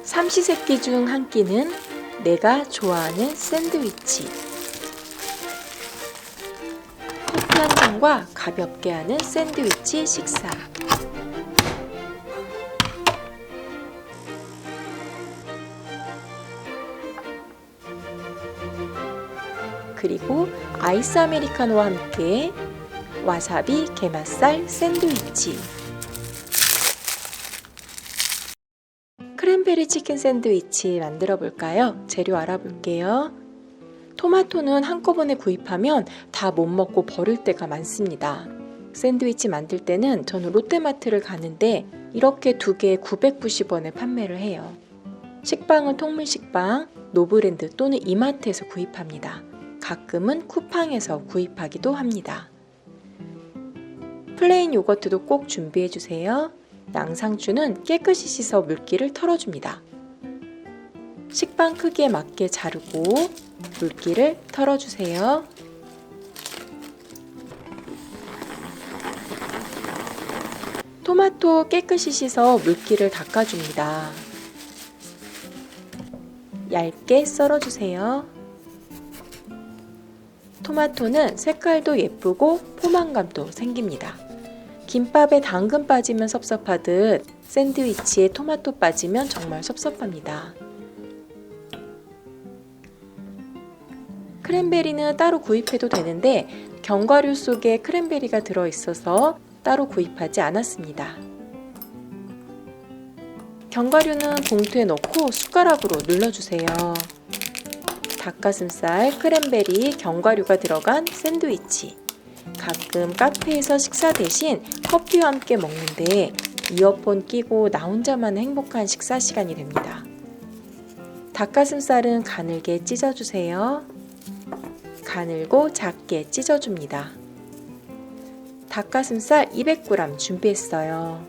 삼시세끼 중 한 끼는 내가 좋아하는 샌드위치. 커피 한 잔과 가볍게 하는 샌드위치 식사. 그리고 아이스 아메리카노와 함께 와사비 게맛살 샌드위치. 크랜베리 치킨 샌드위치 만들어 볼까요? 재료 알아볼게요. 토마토는 한꺼번에 구입하면 다 못 먹고 버릴 때가 많습니다. 샌드위치 만들 때는 저는 롯데마트를 가는데 이렇게 2개에 990원에 판매를 해요. 식빵은 통밀식빵, 노브랜드 또는 이마트에서 구입합니다. 가끔은 쿠팡에서 구입하기도 합니다. 플레인 요거트도 꼭 준비해주세요. 양상추는 깨끗이 씻어 물기를 털어줍니다. 식빵 크기에 맞게 자르고 물기를 털어주세요. 토마토 깨끗이 씻어 물기를 닦아줍니다. 얇게 썰어주세요. 토마토는 색깔도 예쁘고 포만감도 생깁니다. 김밥에 당근 빠지면 섭섭하듯 샌드위치에 토마토 빠지면 정말 섭섭합니다. 크랜베리는 따로 구입해도 되는데 견과류 속에 크랜베리가 들어있어서 따로 구입하지 않았습니다. 견과류는 봉투에 넣고 숟가락으로 눌러주세요. 닭가슴살, 크랜베리, 견과류가 들어간 샌드위치. 가끔 카페에서 식사 대신 커피와 함께 먹는데 이어폰 끼고 나 혼자만 행복한 식사 시간이 됩니다. 닭가슴살은 가늘게 찢어주세요. 가늘고 작게 찢어줍니다. 닭가슴살 200g 준비했어요.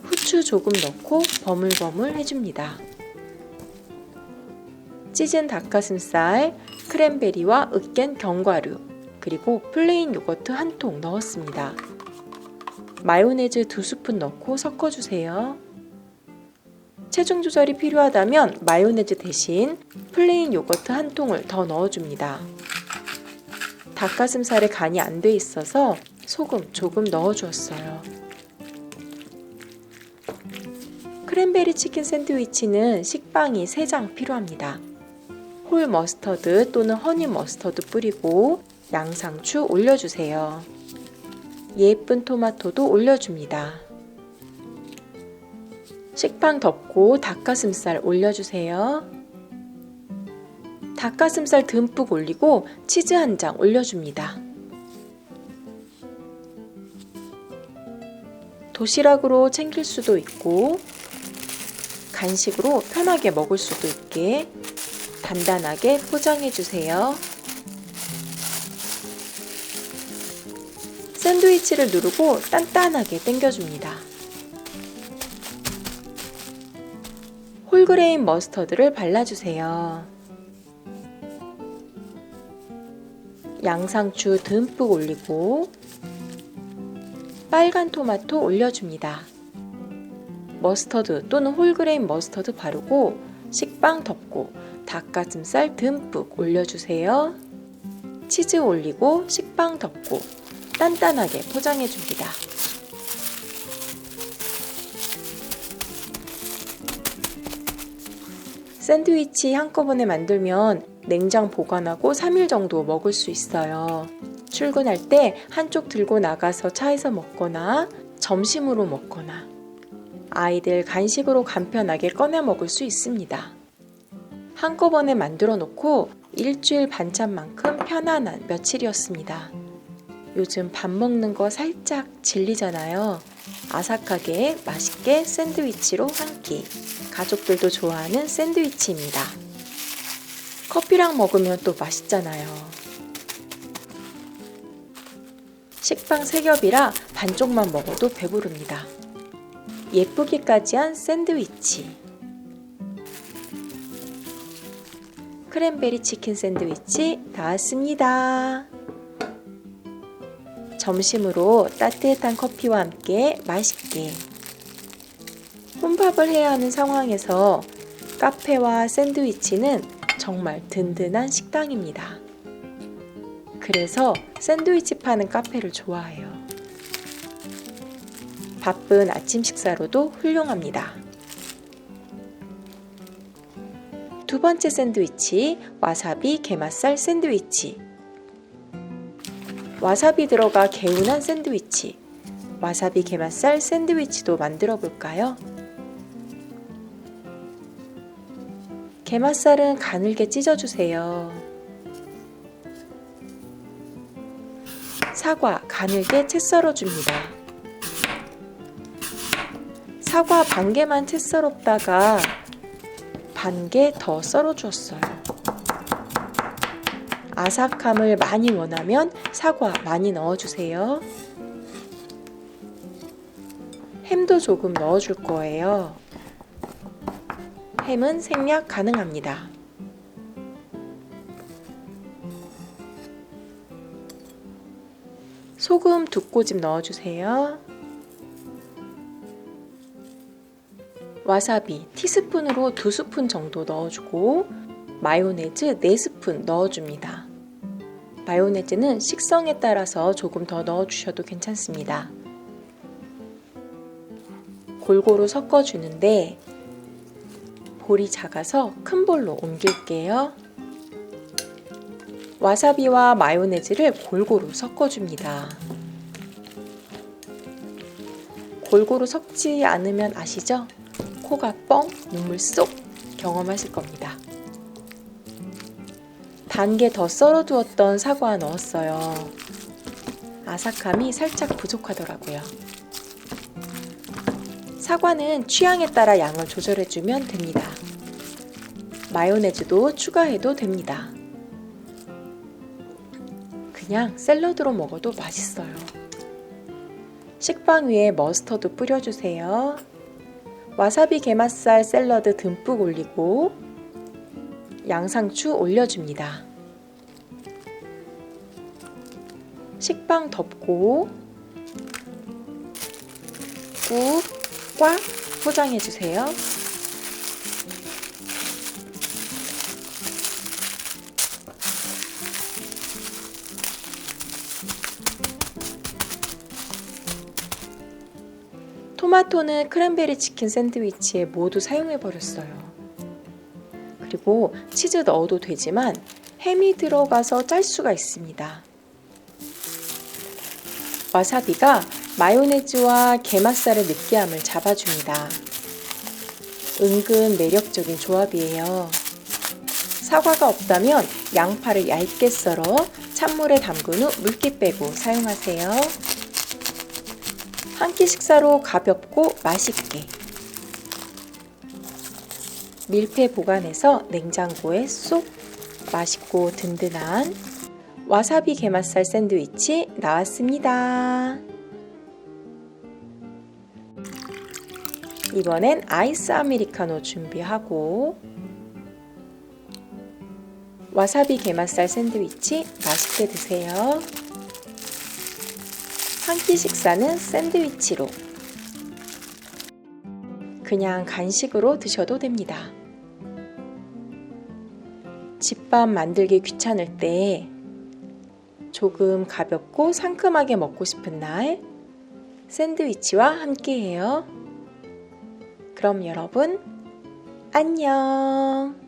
후추 조금 넣고 버물버물 해줍니다. 찢은 닭가슴살, 크랜베리와 으깬 견과류, 그리고 플레인 요거트 한 통 넣었습니다. 마요네즈 2스푼 넣고 섞어주세요. 체중 조절이 필요하다면 마요네즈 대신 플레인 요거트 한 통을 더 넣어줍니다. 닭가슴살에 간이 안 돼 있어서 소금 조금 넣어주었어요. 크랜베리 치킨 샌드위치는 식빵이 3장 필요합니다. 홀 머스터드 또는 허니 머스터드 뿌리고 양상추 올려주세요. 예쁜 토마토도 올려줍니다. 식빵 덮고 닭가슴살 올려주세요. 닭가슴살 듬뿍 올리고 치즈 한 장 올려줍니다. 도시락으로 챙길 수도 있고 간식으로 편하게 먹을 수도 있게 단단하게 포장해주세요. 샌드위치를 누르고 단단하게 당겨줍니다. 홀그레인 머스터드를 발라주세요. 양상추 듬뿍 올리고 빨간 토마토 올려줍니다. 머스터드 또는 홀그레인 머스터드 바르고 식빵 덮고 닭가슴살 듬뿍 올려주세요. 치즈 올리고 식빵 덮고 단단하게 포장해줍니다. 샌드위치 한꺼번에 만들면 냉장 보관하고 3일 정도 먹을 수 있어요. 출근할 때 한쪽 들고 나가서 차에서 먹거나 점심으로 먹거나 아이들 간식으로 간편하게 꺼내 먹을 수 있습니다. 한꺼번에 만들어 놓고 일주일 반찬만큼 편안한 며칠이었습니다. 요즘 밥 먹는 거 살짝 질리잖아요. 아삭하게 맛있게 샌드위치로 한 끼. 가족들도 좋아하는 샌드위치입니다. 커피랑 먹으면 또 맛있잖아요. 식빵 3겹이라 반쪽만 먹어도 배부릅니다. 예쁘기까지 한 샌드위치. 크랜베리 치킨 샌드위치 나왔습니다. 점심으로 따뜻한 커피와 함께 맛있게. 혼밥을 해야 하는 상황에서 카페와 샌드위치는 정말 든든한 식당입니다. 그래서 샌드위치 파는 카페를 좋아해요. 바쁜 아침 식사로도 훌륭합니다. 두 번째 샌드위치, 와사비 게맛살 샌드위치. 와사비 들어가 개운한 샌드위치, 와사비 게맛살 샌드위치도 만들어 볼까요? 게맛살은 가늘게 찢어주세요. 사과 가늘게 채 썰어줍니다. 사과 반 개만 채 썰었다가 반 개 더 썰어주었어요. 아삭함을 많이 원하면 사과 많이 넣어주세요. 햄도 조금 넣어줄 거예요. 햄은 생략 가능합니다. 소금 2꼬집 넣어주세요. 와사비 티스푼으로 2스푼 정도 넣어주고 마요네즈 4스푼 넣어줍니다. 마요네즈는 식성에 따라서 조금 더 넣어주셔도 괜찮습니다. 골고루 섞어주는데 볼이 작아서 큰 볼로 옮길게요. 와사비와 마요네즈를 골고루 섞어줍니다. 골고루 섞지 않으면 아시죠? 코가 뻥, 눈물 쏙 경험하실 겁니다. 반 개 더 썰어두었던 사과 넣었어요. 아삭함이 살짝 부족하더라고요. 사과는 취향에 따라 양을 조절해주면 됩니다. 마요네즈도 추가해도 됩니다. 그냥 샐러드로 먹어도 맛있어요. 식빵 위에 머스터드 뿌려주세요. 와사비 게맛살 샐러드 듬뿍 올리고 양상추 올려줍니다. 식빵 덮고 꾹 꽉 포장해주세요. 토마토는 크랜베리 치킨 샌드위치에 모두 사용해버렸어요. 그리고 치즈 넣어도 되지만 햄이 들어가서 짤 수가 있습니다. 와사비가 마요네즈와 게맛살의 느끼함을 잡아줍니다. 은근 매력적인 조합이에요. 사과가 없다면 양파를 얇게 썰어 찬물에 담근 후 물기 빼고 사용하세요. 한 끼 식사로 가볍고 맛있게. 밀폐 보관해서 냉장고에 쏙. 맛있고 든든한 와사비 게맛살 샌드위치 나왔습니다. 이번엔 아이스 아메리카노 준비하고 와사비 게맛살 샌드위치 맛있게 드세요. 한 끼 식사는 샌드위치로 그냥 간식으로 드셔도 됩니다. 집밥 만들기 귀찮을 때 조금 가볍고 상큼하게 먹고 싶은 날 샌드위치와 함께해요. 그럼 여러분 안녕.